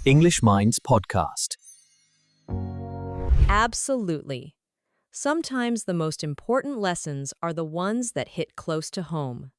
EnglishMinds podcast. Absolutely. Sometimes the most important lessons are the ones that hit close to home.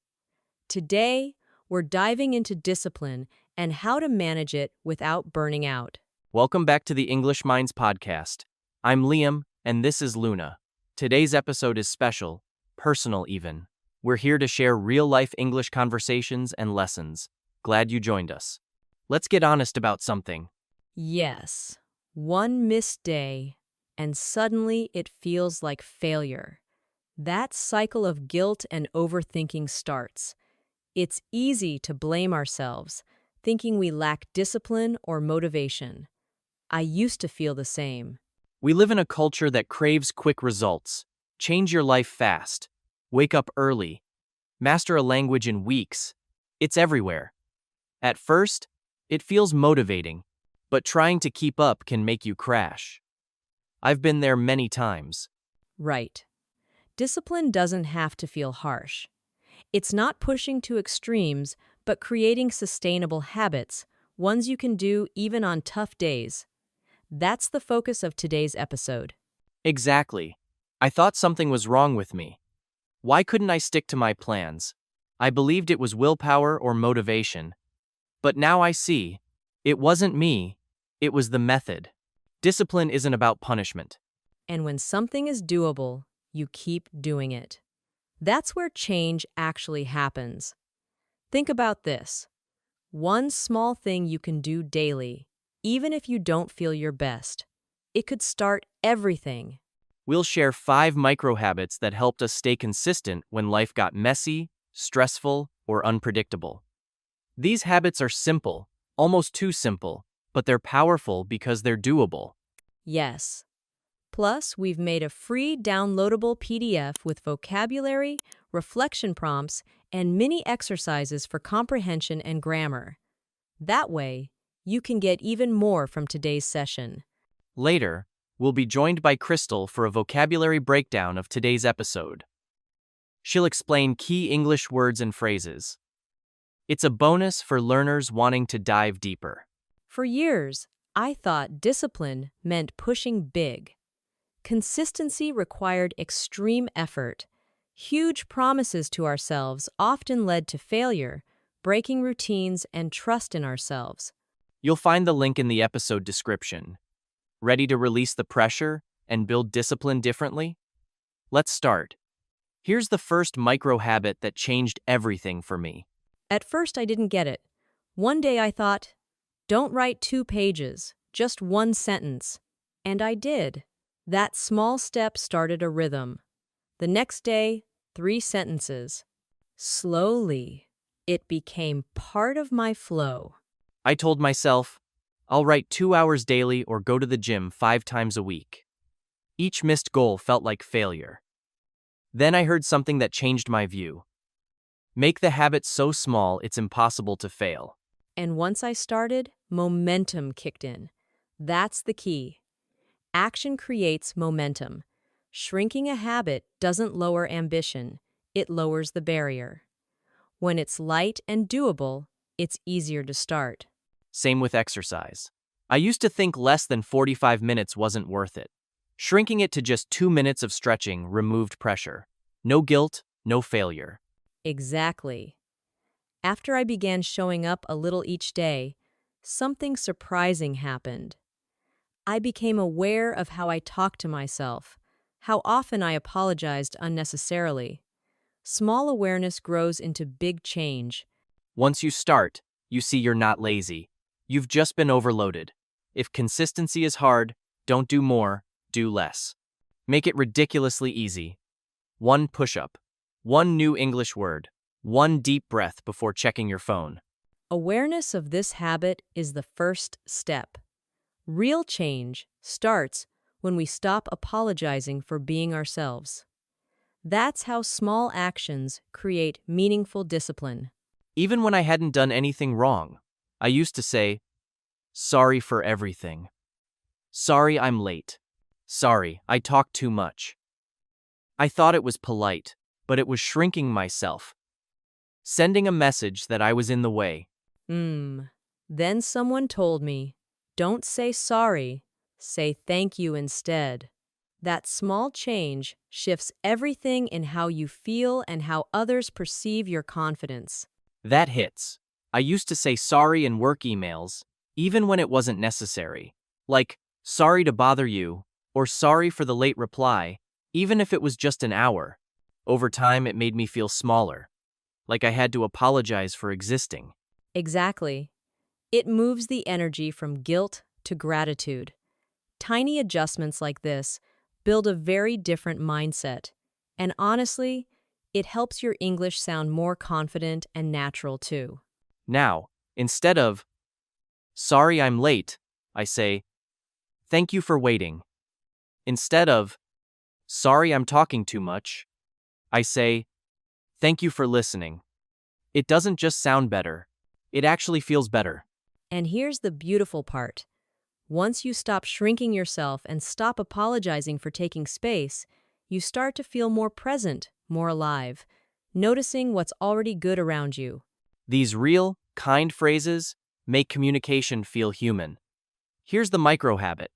Today, we're diving into discipline and how to manage it without burning out. Welcome back to the English Minds podcast. I'm Liam, and this is Luna. Today's episode is special, personal even. We're here to share real-life English conversations and lessons. Glad you joined us. Let's get honest about something. Yes, one missed day, and suddenly it feels like failure. That cycle of guilt and overthinking starts. It's easy to blame ourselves, thinking we lack discipline or motivation. I used to feel the same. We live in a culture that craves quick results. Change your life fast. Wake up early. Master a language in weeks. It's everywhere. At first, it feels motivating, but trying to keep up can make you crash. I've been there many times. Right. Discipline doesn't have to feel harsh. It's not pushing to extremes, but creating sustainable habits, ones you can do even on tough days. That's the focus of today's episode. Exactly. I thought something was wrong with me. Why couldn't I stick to my plans? I believed it was willpower or motivation. But now I see, it wasn't me, it was the method. Discipline isn't about punishment. And when something is doable, you keep doing it. That's where change actually happens. Think about this. One small thing you can do daily, even if you don't feel your best. It could start everything. We'll share 5 micro habits that helped us stay consistent when life got messy, stressful, or unpredictable. These habits are simple, almost too simple, but they're powerful because they're doable. Yes. Plus, we've made a free downloadable PDF with vocabulary, reflection prompts, and mini exercises for comprehension and grammar. That way, you can get even more from today's session. Later, we'll be joined by Crystal for a vocabulary breakdown of today's episode. She'll explain key English words and phrases. It's a bonus for learners wanting to dive deeper. For years, I thought discipline meant pushing big. Consistency required extreme effort. Huge promises to ourselves often led to failure, breaking routines and trust in ourselves. You'll find the link in the episode description. Ready to release the pressure and build discipline differently? Let's start. Here's the first micro habit that changed everything for me. At first, I didn't get it. One day I thought, don't write 2 pages, just 1 sentence. And I did. That small step started a rhythm. The next day, 3 sentences. Slowly, it became part of my flow. I told myself, I'll write 2 hours daily or go to the gym 5 times a week. Each missed goal felt like failure. Then I heard something that changed my view. Make the habit so small it's impossible to fail. And once I started, momentum kicked in. That's the key. Action creates momentum. Shrinking a habit doesn't lower ambition, it lowers the barrier. When it's light and doable, it's easier to start. Same with exercise. I used to think less than 45 minutes wasn't worth it. Shrinking it to just 2 minutes of stretching removed pressure. No guilt, no failure. Exactly. After I began showing up a little each day, something surprising happened. I became aware of how I talked to myself, how often I apologized unnecessarily. Small awareness grows into big change. Once you start, you see you're not lazy. You've just been overloaded. If consistency is hard, don't do more, do less. Make it ridiculously easy. 1 push-up. 1 new English word. 1 deep breath before checking your phone. Awareness of this habit is the first step. Real change starts when we stop apologizing for being ourselves. That's how small actions create meaningful discipline. Even when I hadn't done anything wrong, I used to say, sorry for everything. Sorry I'm late. Sorry, I talked too much. I thought it was polite, but it was shrinking myself. Sending a message that I was in the way. Then someone told me, Don't say sorry, say thank you instead. That small change shifts everything in how you feel and how others perceive your confidence. That hits. I used to say sorry in work emails, even when it wasn't necessary. Like, sorry to bother you, or sorry for the late reply, even if it was just an hour. Over time, it made me feel smaller, like I had to apologize for existing. Exactly. It moves the energy from guilt to gratitude. Tiny adjustments like this build a very different mindset. And honestly, it helps your English sound more confident and natural too. Now, instead of, sorry I'm late, I say, thank you for waiting. Instead of, sorry I'm talking too much, I say, thank you for listening. It doesn't just sound better, it actually feels better. And here's the beautiful part. Once you stop shrinking yourself and stop apologizing for taking space, you start to feel more present, more alive, noticing what's already good around you. These real, kind phrases make communication feel human. Here's the micro habit.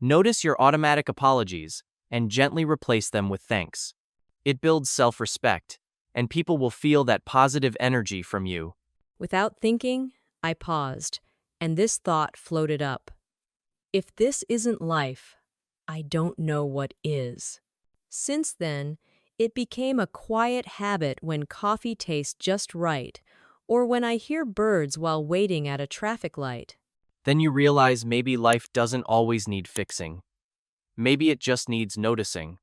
Notice your automatic apologies and gently replace them with thanks. It builds self-respect, and people will feel that positive energy from you. Without thinking, I paused, and this thought floated up. If this isn't life, I don't know what is. Since then, it became a quiet habit when coffee tastes just right, or when I hear birds while waiting at a traffic light. Then you realize maybe life doesn't always need fixing. Maybe it just needs noticing.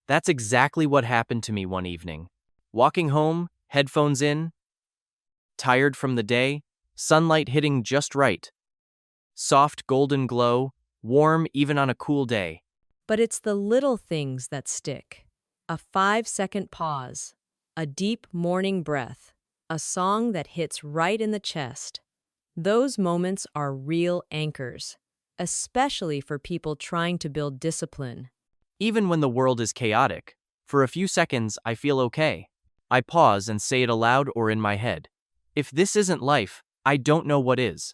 That's exactly what happened to me one evening. Walking home, headphones in, tired from the day, sunlight hitting just right. Soft golden glow, warm even on a cool day. But it's the little things that stick. A 5-second pause, a deep morning breath, a song that hits right in the chest. Those moments are real anchors, especially for people trying to build discipline. Even when the world is chaotic, for a few seconds I feel okay. I pause and say it aloud or in my head. If this isn't life, I don't know what is.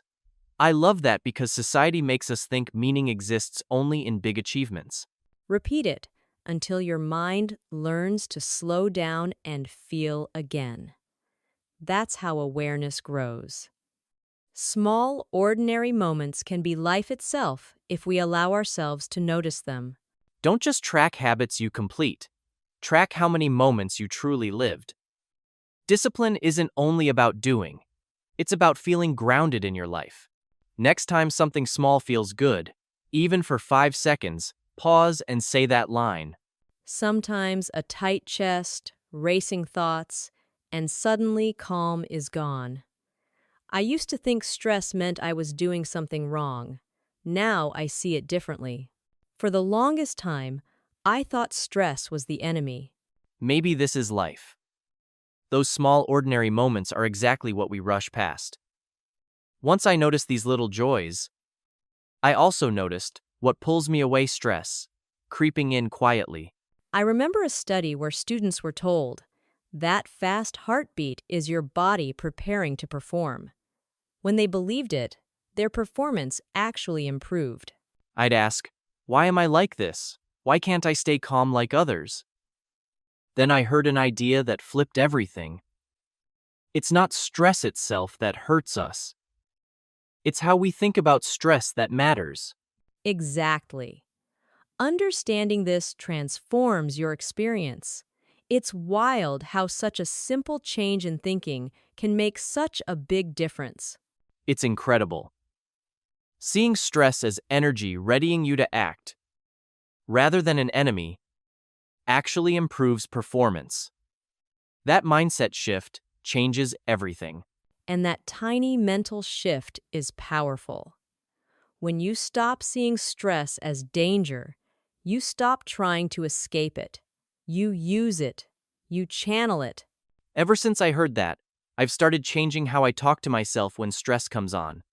I love that because society makes us think meaning exists only in big achievements. Repeat it until your mind learns to slow down and feel again. That's how awareness grows. Small, ordinary moments can be life itself if we allow ourselves to notice them. Don't just track habits you complete. Track how many moments you truly lived. Discipline isn't only about doing. It's about feeling grounded in your life. Next time something small feels good, even for 5 seconds, pause and say that line. Sometimes a tight chest, racing thoughts, and suddenly calm is gone. I used to think stress meant I was doing something wrong. Now I see it differently. For the longest time, I thought stress was the enemy. Maybe this is life. Those small, ordinary moments are exactly what we rush past. Once I noticed these little joys, I also noticed what pulls me away: stress, creeping in quietly. I remember a study where students were told, that fast heartbeat is your body preparing to perform. When they believed it, their performance actually improved. I'd ask, why am I like this? Why can't I stay calm like others? Then I heard an idea that flipped everything. It's not stress itself that hurts us. It's how we think about stress that matters. Exactly. Understanding this transforms your experience. It's wild how such a simple change in thinking can make such a big difference. It's incredible. Seeing stress as energy readying you to act, rather than an enemy, actually improves performance. That mindset shift changes everything. And that tiny mental shift is powerful. When you stop seeing stress as danger, you stop trying to escape it. You use it. You channel it. Ever since I heard that, I've started changing how I talk to myself when stress comes on.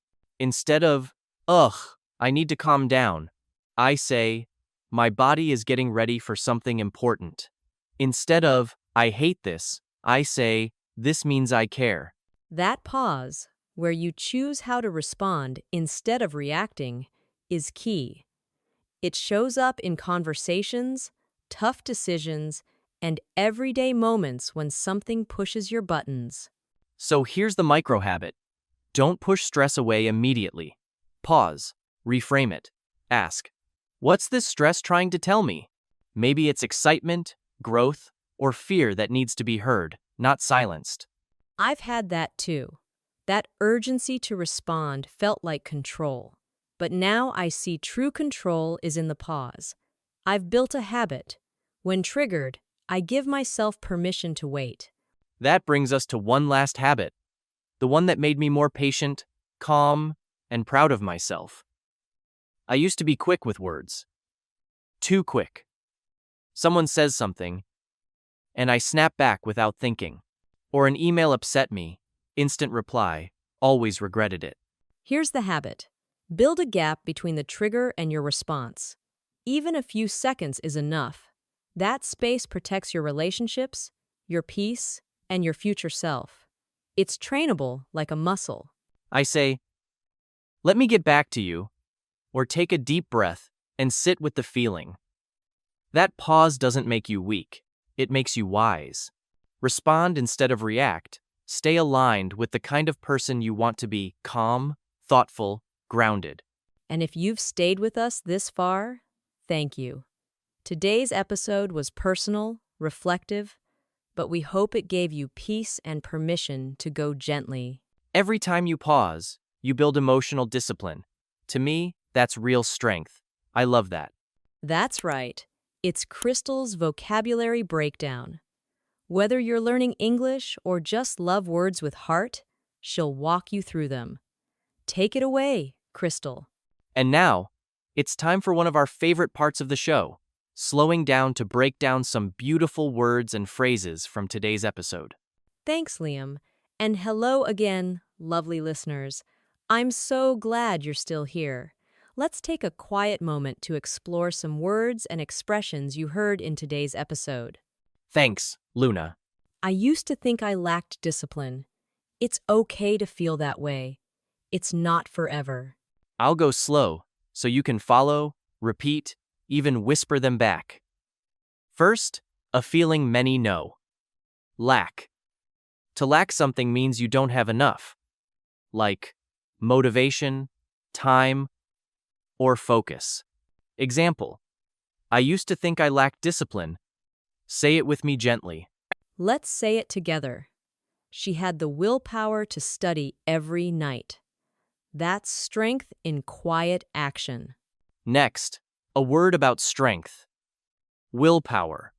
Instead of, ugh, I need to calm down, I say, my body is getting ready for something important. Instead of, I hate this, I say, this means I care. That pause, where you choose how to respond instead of reacting, is key. It shows up in conversations, tough decisions, and everyday moments when something pushes your buttons. So here's the micro habit. Don't push stress away immediately. Pause. Reframe it. Ask, what's this stress trying to tell me? Maybe it's excitement, growth, or fear that needs to be heard, not silenced. I've had that too. That urgency to respond felt like control. But now I see true control is in the pause. I've built a habit. When triggered, I give myself permission to wait. That brings us to one last habit, the one that made me more patient, calm, and proud of myself. I used to be quick with words. Too quick. Someone says something, and I snap back without thinking. Or an email upset me, instant reply, always regretted it. Here's the habit. Build a gap between the trigger and your response. Even a few seconds is enough. That space protects your relationships, your peace, and your future self. It's trainable like a muscle. I say, let me get back to you, or take a deep breath and sit with the feeling. That pause doesn't make you weak, it makes you wise. Respond instead of react. Stay aligned with the kind of person you want to be: calm, thoughtful, grounded. And if you've stayed with us this far, thank you. Today's episode was personal, reflective, but we hope it gave you peace and permission to go gently. Every time you pause, you build emotional discipline. To me, that's real strength. I love that. That's right. It's Crystal's vocabulary breakdown. Whether you're learning English or just love words with heart, she'll walk you through them. Take it away, Crystal. And now, it's time for one of our favorite parts of the show, slowing down to break down some beautiful words and phrases from today's episode. Thanks, Liam. And hello again, lovely listeners. I'm so glad you're still here. Let's take a quiet moment to explore some words and expressions you heard in today's episode. Thanks, Luna. I used to think I lacked discipline. It's okay to feel that way. It's not forever. I'll go slow, so you can follow, repeat, even whisper them back. First, a feeling many know. Lack. To lack something means you don't have enough, like motivation, time, or focus. Example, I used to think I lacked discipline. Say it with me gently. Let's say it together. She had the willpower to study every night. That's strength in quiet action. Next, a word about strength. Willpower.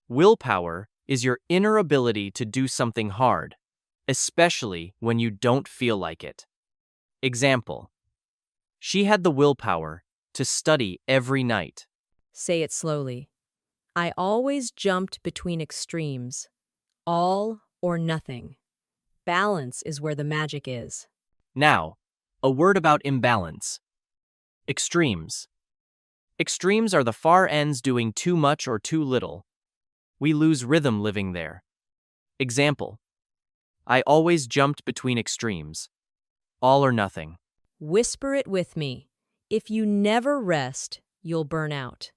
Willpower is your inner ability to do something hard, especially when you don't feel like it. Example, she had the willpower to study every night. Say it slowly. I always jumped between extremes. All or nothing. Balance is where the magic is. Now, a word about imbalance. Extremes. Extremes are the far ends doing too much or too little. We lose rhythm living there. Example, I always jumped between extremes. All or nothing. Whisper it with me. If you never rest, you'll burn out.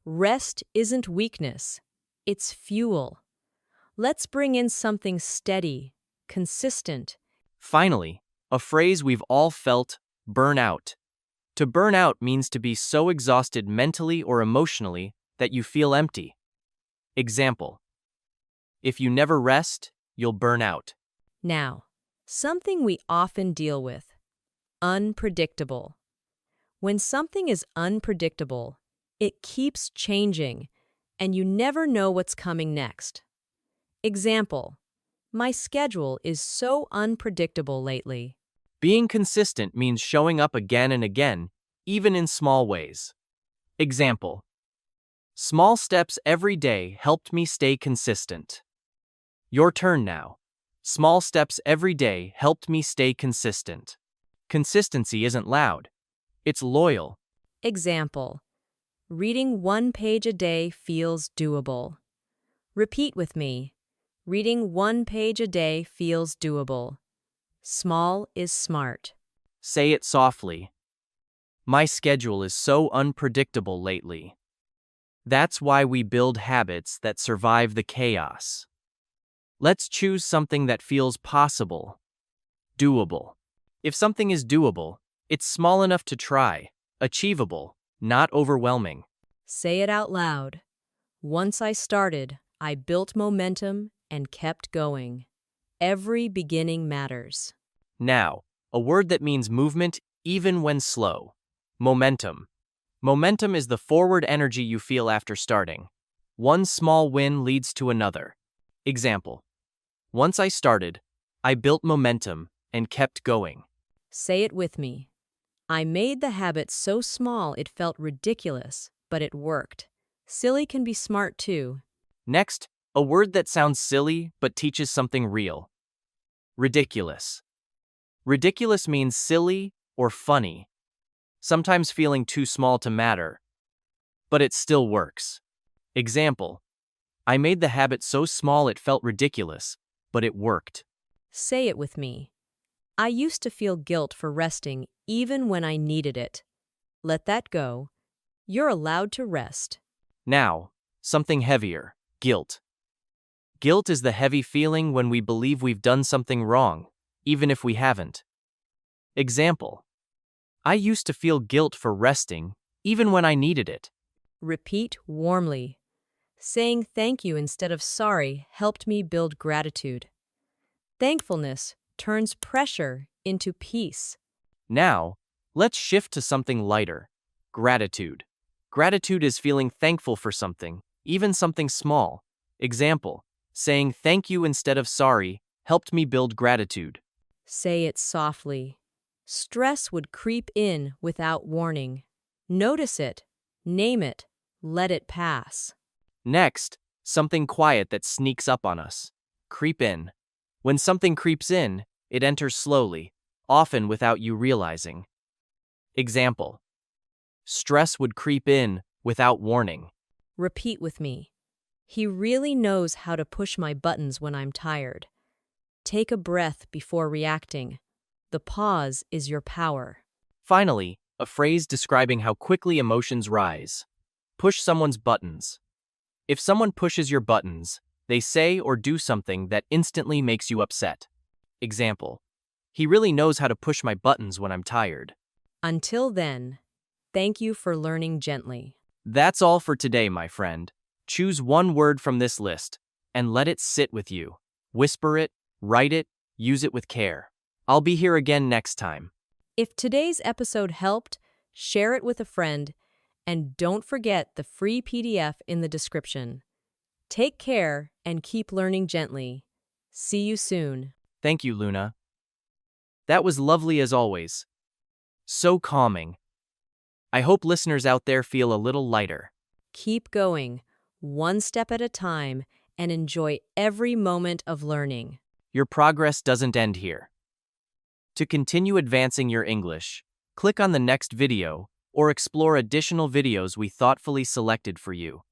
Rest isn't weakness, it's fuel. Let's bring in something steady, consistent. Finally, a phrase we've all felt: burn out. To burn out means to be so exhausted mentally or emotionally that you feel empty. Example, if you never rest, you'll burn out. Now, something we often deal with. Unpredictable. When something is unpredictable, it keeps changing, and you never know what's coming next. Example, my schedule is so unpredictable lately. Being consistent means showing up again and again, even in small ways. Example, small steps every day helped me stay consistent. Your turn now. Small steps every day helped me stay consistent. Consistency isn't loud. It's loyal. Example, reading 1 page a day feels doable. Repeat with me. Reading 1 page a day feels doable. Small is smart. Say it softly. My schedule is so unpredictable lately. That's why we build habits that survive the chaos. Let's choose something that feels possible, doable. If something is doable, it's small enough to try, achievable, not overwhelming. Say it out loud. Once I started, I built momentum and kept going. Every beginning matters. Now, a word that means movement even when slow. Momentum. Momentum is the forward energy you feel after starting. One small win leads to another. Example. Once I started, I built momentum and kept going. Say it with me. I made the habit so small it felt ridiculous, but it worked. Silly can be smart too. Next, a word that sounds silly but teaches something real. Ridiculous. Ridiculous means silly or funny, sometimes feeling too small to matter, but it still works. Example. I made the habit so small it felt ridiculous, but it worked. Say it with me. I used to feel guilt for resting even when I needed it. Let that go. You're allowed to rest. Now, something heavier. Guilt. Guilt is the heavy feeling when we believe we've done something wrong, even if we haven't. Example. I used to feel guilt for resting, even when I needed it. Repeat warmly. Saying thank you instead of sorry helped me build gratitude. Thankfulness turns pressure into peace. Now, let's shift to something lighter. Gratitude. Gratitude is feeling thankful for something, even something small. Example. Saying thank you instead of sorry helped me build gratitude. Say it softly. Stress would creep in without warning. Notice it. Name it. Let it pass. Next, something quiet that sneaks up on us. Creep in. When something creeps in, it enters slowly, often without you realizing. Example. Stress would creep in without warning. Repeat with me. He really knows how to push my buttons when I'm tired. Take a breath before reacting. The pause is your power. Finally, a phrase describing how quickly emotions rise. Push someone's buttons. If someone pushes your buttons, they say or do something that instantly makes you upset. Example. He really knows how to push my buttons when I'm tired. Until then, thank you for learning gently. That's all for today, my friend. Choose one word from this list and let it sit with you. Whisper it, write it, use it with care. I'll be here again next time. If today's episode helped, share it with a friend, and don't forget the free PDF in the description. Take care and keep learning gently. See you soon. Thank you, Luna. That was lovely as always. So calming. I hope listeners out there feel a little lighter. Keep going, one step at a time, and enjoy every moment of learning. Your progress doesn't end here. To continue advancing your English, click on the next video or explore additional videos we thoughtfully selected for you.